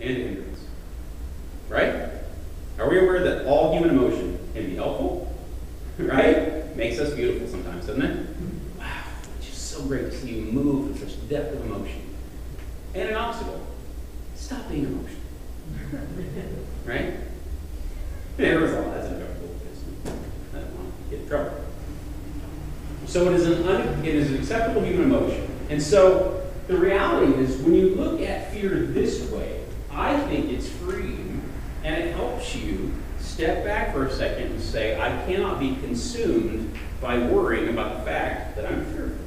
and a hindrance. Right? Are we aware that all human emotion can be helpful? Right? Makes us beautiful sometimes, doesn't it? Wow, it's just so great to see you move with such depth of emotion. And an obstacle. Stop being emotional. Right? There's all that's uncomfortable. I don't want to get in trouble. So it is an acceptable human emotion. And so the reality is, when you look at fear this way, I think it's freeing, and it helps you step back for a second and say, I cannot be consumed by worrying about the fact that I'm fearful.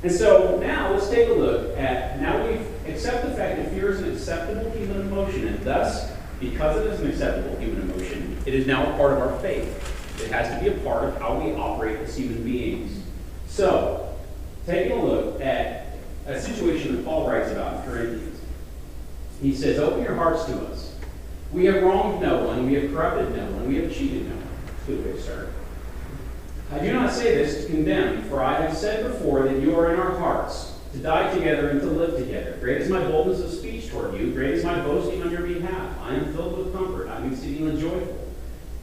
And so now let's take a look at, now we accept the fact that fear is an acceptable human emotion, and thus, because it is an acceptable human emotion, it is now a part of our faith. It has to be a part of how we operate as human beings. So, taking a look at a situation that Paul writes about in Corinthians. He says, open your hearts to us. We have wronged no one, we have corrupted no one, we have cheated no one. Good way to start. I do not say this to condemn, for I have said before that you are in our hearts, to die together and to live together. Great is my boldness of speech toward you, great is my boasting on your behalf. I am filled with comfort, I am exceedingly joyful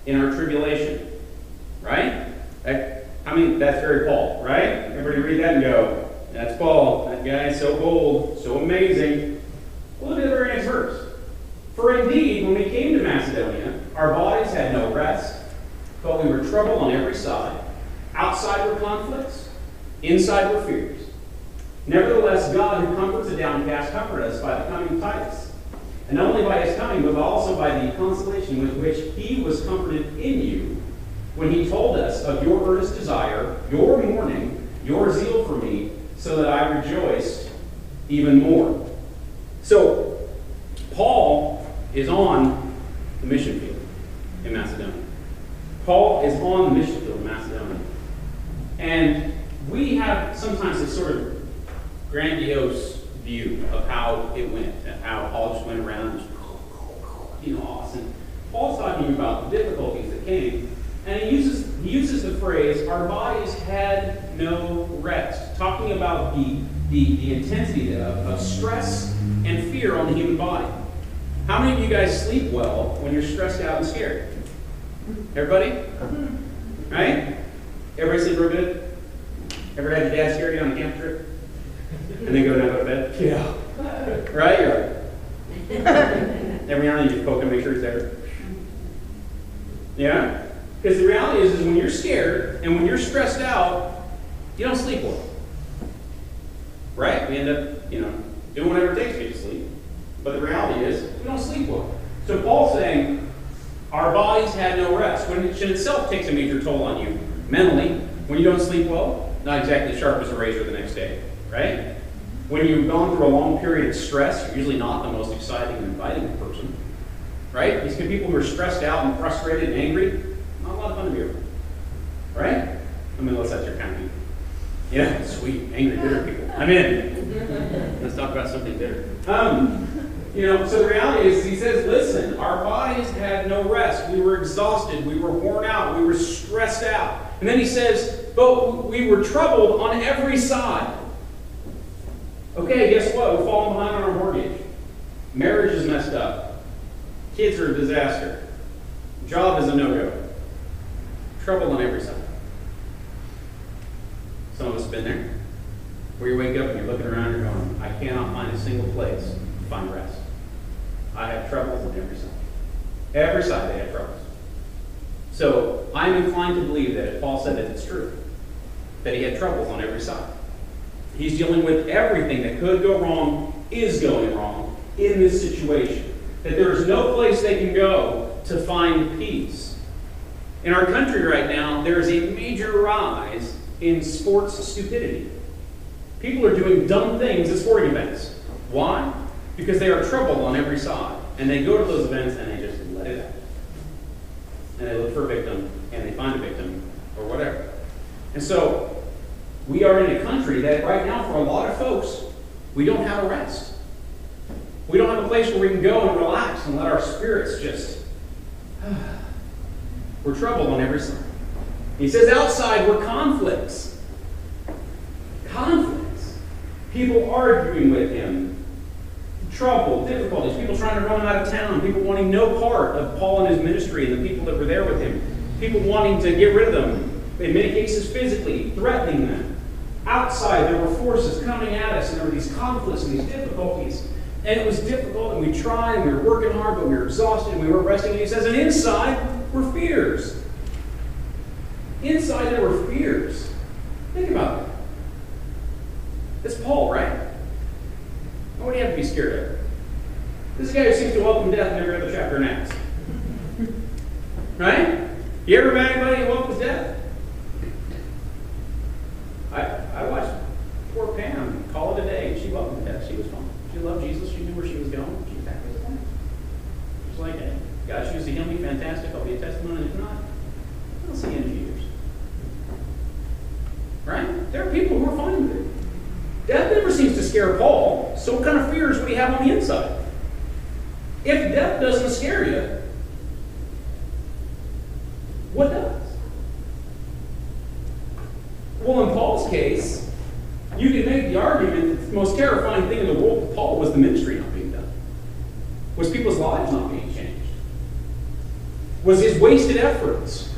in our tribulation. Right? I mean, that's very Paul, right? Everybody read that and go, that's Paul. That guy is so bold, so amazing. Well, look at the very next verse. For indeed, when we came to Macedonia, our bodies had no rest, but we were troubled on every side. Outside were conflicts, inside were fears. Nevertheless, God, who comforts the downcast, comforted us by the coming of Titus. And not only by his coming, but also by the consolation with which he was comforted in you, when he told us of your earnest desire, your mourning, your zeal for me, so that I rejoiced even more. So, Paul is on the mission field in Macedonia. Paul is on the mission field in Macedonia. And we have sometimes this sort of grandiose view of how it went, and how Paul just went around, just, awesome. Paul's talking about the difficulties that came. And he uses the phrase, our bodies had no rest, talking about the intensity of stress and fear on the human body. How many of you guys sleep well when you're stressed out and scared? Everybody? Right? Everybody sleep real good? Ever had your dad scare you on a camp trip? And then go down to bed? Yeah. Right? Every now and then you just poke him, make sure he's there. Yeah? Because the reality is when you're scared and when you're stressed out, you don't sleep well. Right? We end up, doing whatever it takes to get to sleep. But the reality is, we don't sleep well. So Paul's saying, our bodies had no rest, which in itself takes a major toll on you. Mentally, when you don't sleep well, not exactly sharp as a razor the next day. Right? When you've gone through a long period of stress, you're usually not the most exciting and inviting person. Right? These people who are stressed out and frustrated and angry, not a lot of fun to be around. Right? I mean, unless that's your kind of people. Yeah, sweet, angry, bitter people. I'm in. Let's talk about something bitter. So the reality is, he says, listen, our bodies had no rest. We were exhausted. We were worn out. We were stressed out. And then he says, but we were troubled on every side. Okay, guess what? We're falling behind on our mortgage. Marriage is messed up. Kids are a disaster. Job is a no-go. Trouble on every side. Some of us have been there. Where you wake up and you're looking around and you're going, I cannot find a single place to find rest. I have troubles on every side. Every side they have troubles. So I'm inclined to believe that if Paul said that it's true, that he had troubles on every side. He's dealing with everything that could go wrong, is going wrong in this situation. That there is no place they can go to find peace. In our country right now, there is a major rise in sports stupidity. People are doing dumb things at sporting events. Why? Because they are troubled on every side. And they go to those events and they just let it out. And they look for a victim, and they find a victim, or whatever. And so, we are in a country that right now, for a lot of folks, we don't have a rest. We don't have a place where we can go and relax and let our spirits just... We're troubled on every side. He says outside were conflicts. Conflicts. People arguing with him, trouble, difficulties, people trying to run him out of town, people wanting no part of Paul and his ministry and the people that were there with him, people wanting to get rid of them, in many cases physically, threatening them. Outside, there were forces coming at us, and there were these conflicts and these difficulties. And it was difficult, and we tried, and we were working hard, but we were exhausted, and we weren't resting. And he says, and inside were fears. Inside there were fears. Think about it. It's Paul, right? What do you have to be scared of? This guy who seems to welcome death in every other chapter in Acts. Right? You ever met anybody who welcomes death? I watched poor Pam call it a day. She welcomed death. She was fine. She loved Jesus. She knew where she was going. She was happy with that. She's like, hey, God chooses to heal me. Fantastic. I'll be a testimony. If not, I'll see you in a few years. Right? There are people who are fine with it. Death never seems to scare Paul, so what kind of fears would he have on the inside? If death doesn't scare you, what does? Well, in Paul's case, you could make the argument that the most terrifying thing in the world to Paul was the ministry not being done. Was people's lives not being changed. Was his wasted efforts.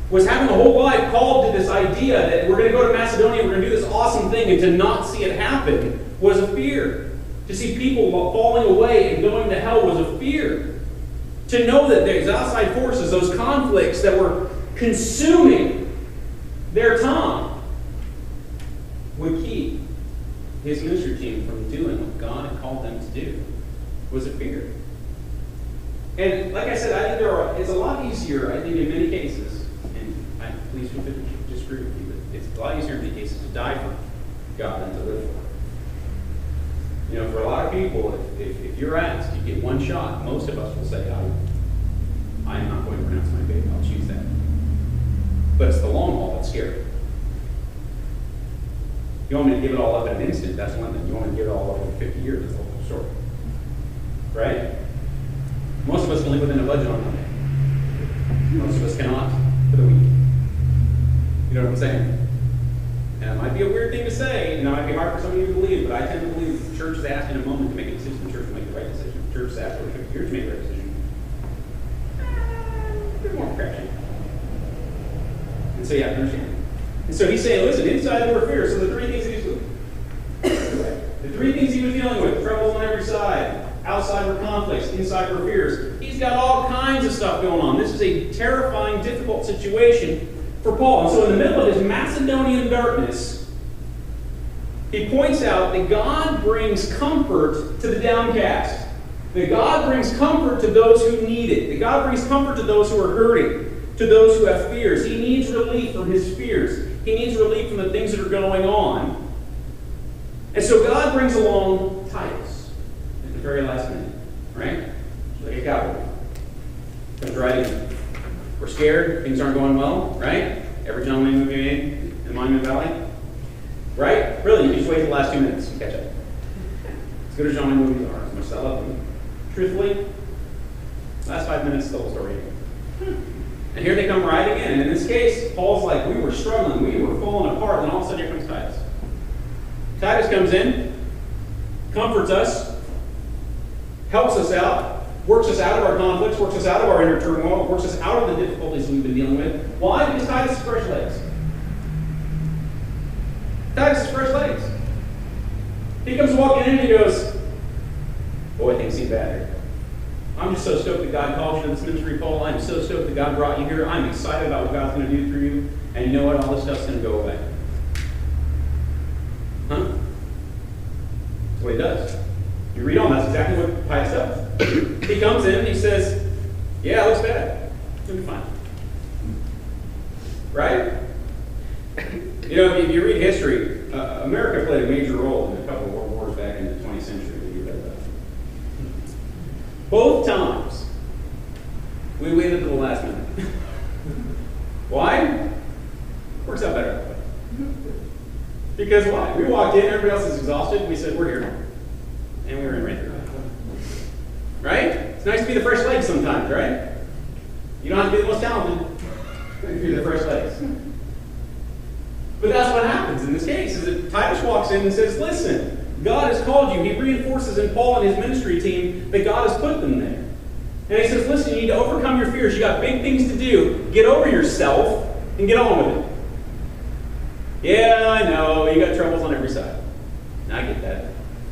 Was having a whole life called to this idea that we're going to go to Macedonia, we're going to do this awesome thing, and to not see it happen was a fear. To see people falling away and going to hell was a fear. To know that there's outside forces, those conflicts that were consuming their time, would keep his ministry team from doing what God had called them to do, was a fear. And like I said, I think it's a lot easier, I think, in many cases. Please feel free to disagree with me, but it's a lot easier in many cases to die for God than to live for Him. For a lot of people, if you're asked, you get one shot, most of us will say, I'm not going to pronounce my faith, I'll choose that. But it's the long haul that's scary. You want me to give it all up in an instant, that's one thing. You want me to give it all up over 50 years, that's a whole story. Right? Most of us can live within a budget on Monday. Most of us cannot for the week. You know what I'm saying? And it might be a weird thing to say, and it might be hard for some of you to believe, but I tend to believe the church is asked in a moment to make a decision. The church will make the right decision. The church is asked over 50 years to make the right decision. A bit more correction. And so you have to understand. And so he's saying, listen, inside there were fears. So the three things he was dealing with, troubles on every side. Outside were conflicts, inside were fears. He's got all kinds of stuff going on. This is a terrifying, difficult situation for Paul. And so in the middle of his Macedonian darkness, he points out that God brings comfort to the downcast. That God brings comfort to those who need it. That God brings comfort to those who are hurting, to those who have fears. He needs relief from his fears. He needs relief from the things that are going on. And so God brings along Titus at the very last minute. Right? Like a cowboy. Comes right in. We're scared. Things aren't going well, right? Every John Wayne movie made in Monument Valley. Right? Really, you just wait the last 2 minutes and catch up. As good as John Wayne movies are, as much as I love them. Truthfully, last 5 minutes is the whole story. And here they come riding in. And in this case, Paul's like, we were struggling, we were falling apart, and all of a sudden here comes Titus. Titus comes in, comforts us, helps us out, works us out of our conflicts, works us out of our inner turmoil, works us out of the difficulties we've been dealing with. Why? Because Titus is fresh legs. Titus is fresh legs. He comes walking in and he goes, boy, things seem bad here. I'm just so stoked that God called you to this ministry, Paul. I'm so stoked that God brought you here. I'm excited about what God's going to do through you. And you know what? All this stuff's going to go away. Huh? That's what he does. You read on, that's exactly what Titus does. He comes in and he says, yeah, it looks bad. It's going to be fine. Right? If you read history, America played a major role in a couple of world wars back in the 20th century. You read that. Both times, we waited to the last minute. Why? Works out better that way. Because why? We walked in, everybody else is exhausted, we said, we're here. And we were in right there. Right? It's nice to be the fresh legs sometimes, right? You don't have to be the most talented if you're the fresh legs. But that's what happens in this case, is that Titus walks in and says, listen, God has called you. He reinforces in Paul and his ministry team that God has put them there. And he says, listen, you need to overcome your fears. You got big things to do. Get over yourself and get on with it. Yeah, I know. You got troubles on every side. And I get that.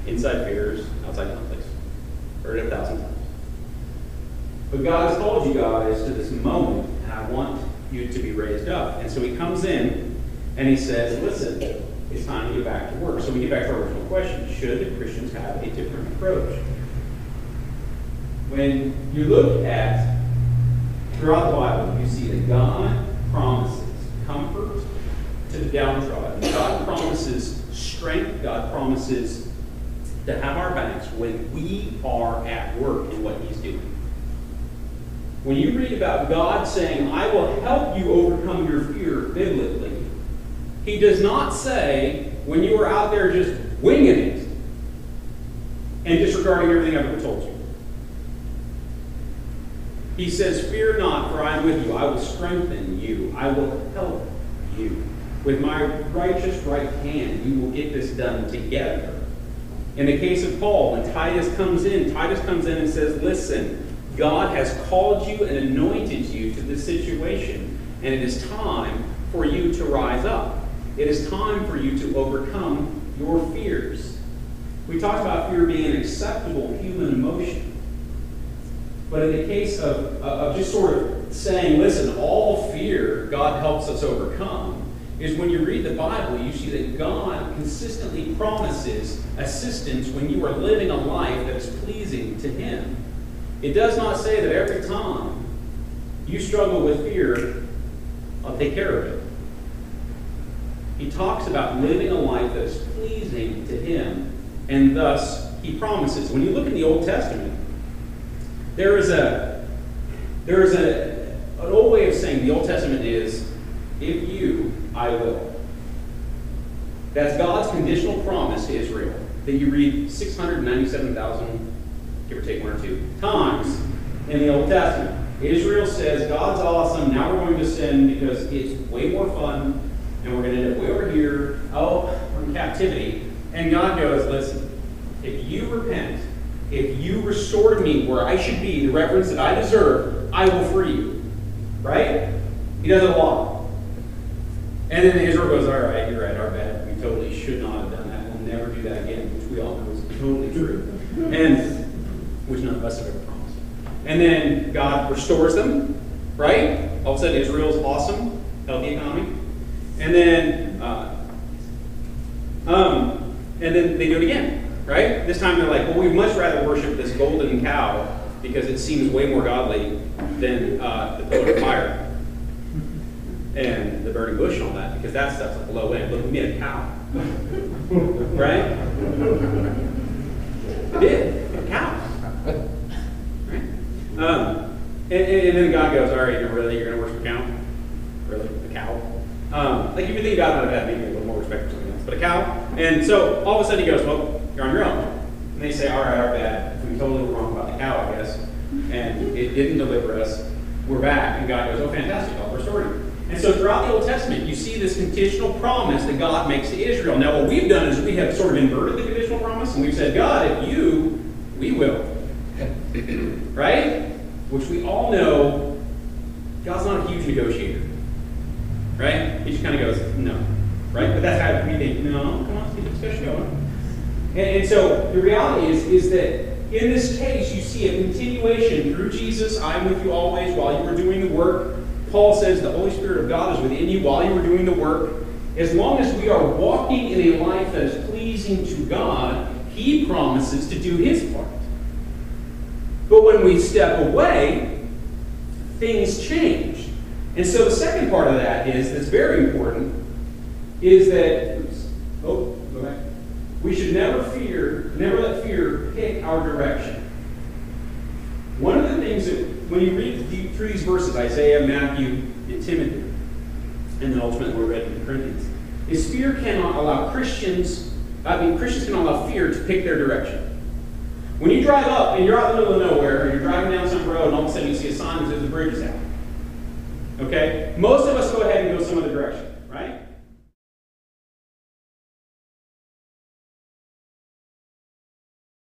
Inside fears, outside conflicts. Heard it 1,000 times. But God has called you guys to this moment, and I want you to be raised up. And so he comes in and he says, listen, it's time to get back to work. So we get back to our original question. Should Christians have a different approach? When you look at throughout the Bible, you see that God promises comfort to the downtrodden. God promises strength. God promises to have our backs when we are at work in what he's doing. When you read about God saying, I will help you overcome your fear biblically, he does not say, when you are out there just winging it and disregarding everything I've ever told you. He says, fear not, for I am with you. I will strengthen you. I will help you. With my righteous right hand, you will get this done together. In the case of Paul, when Titus comes in and says, listen, God has called you and anointed you to this situation, and it is time for you to rise up. It is time for you to overcome your fears. We talked about fear being an acceptable human emotion. But in the case of just sort of saying, listen, all fear God helps us overcome, is when you read the Bible, you see that God consistently promises assistance when you are living a life that is pleasing to him. It does not say that every time you struggle with fear, I'll take care of it. He talks about living a life that is pleasing to him, and thus he promises. When you look in the Old Testament, there is an old way of saying the Old Testament is, if you, I will. That's God's conditional promise to Israel that you read 697,000, give or take one or two, times in the Old Testament. Israel says, God's awesome, now we're going to sin because it's way more fun, and we're going to end up way over here, we're in captivity. And God goes, listen, if you repent, if you restore to me where I should be, the reverence that I deserve, I will free you. Right? He does it a lot. And then Israel goes, all right, you're right, our bad. We totally should not have done that. We'll never do that again, which we all know is totally true. And which none of us have ever promised. And then God restores them, right? All of a sudden, Israel's awesome, healthy economy. And then they do it again. Right? This time they're like, well, we'd much rather worship this golden cow because it seems way more godly than the pillar of fire and the burning bush and all that, because that stuff's like low end. Look, we made a cow. Right? It did. A cow. Right? And then God goes, all right, you're going to worship a cow? Really? A cow? Like, if you think God might have had maybe a little more respect for something else, but a cow? And so all of a sudden he goes, well, you're on your own. And they say, all right, our bad. We totally were wrong about the cow, I guess. And it didn't deliver us. We're back. And God goes, oh, fantastic. I'll restore you. And so throughout the Old Testament, you see this conditional promise that God makes to Israel. Now, what we've done is we have sort of inverted the conditional promise, and we've said, God, if you, we will. Right? Which we all know, God's not a huge negotiator. Right? He just kind of goes, no. Right? But that's how we think, no, come on, let's keep the discussion going. And so the reality is that in this case, you see a continuation through Jesus. I'm with you always while you were doing the work. Paul says the Holy Spirit of God is within you while you were doing the work. As long as we are walking in a life that is pleasing to God, he promises to do his part. But when we step away, things change. And so the second part of that that's very important, is that, go back. We should never let fear pick our direction. One of the things that, when you read through these verses, Isaiah, Matthew, and Timothy, and then ultimately we're read in the Corinthians, is fear cannot allow Christians cannot allow fear to pick their direction. When you drive up and you're out in the middle of nowhere, and you're driving down some road, and all of a sudden you see a sign that says the bridge is out. Okay? Most of us go ahead and go some other direction.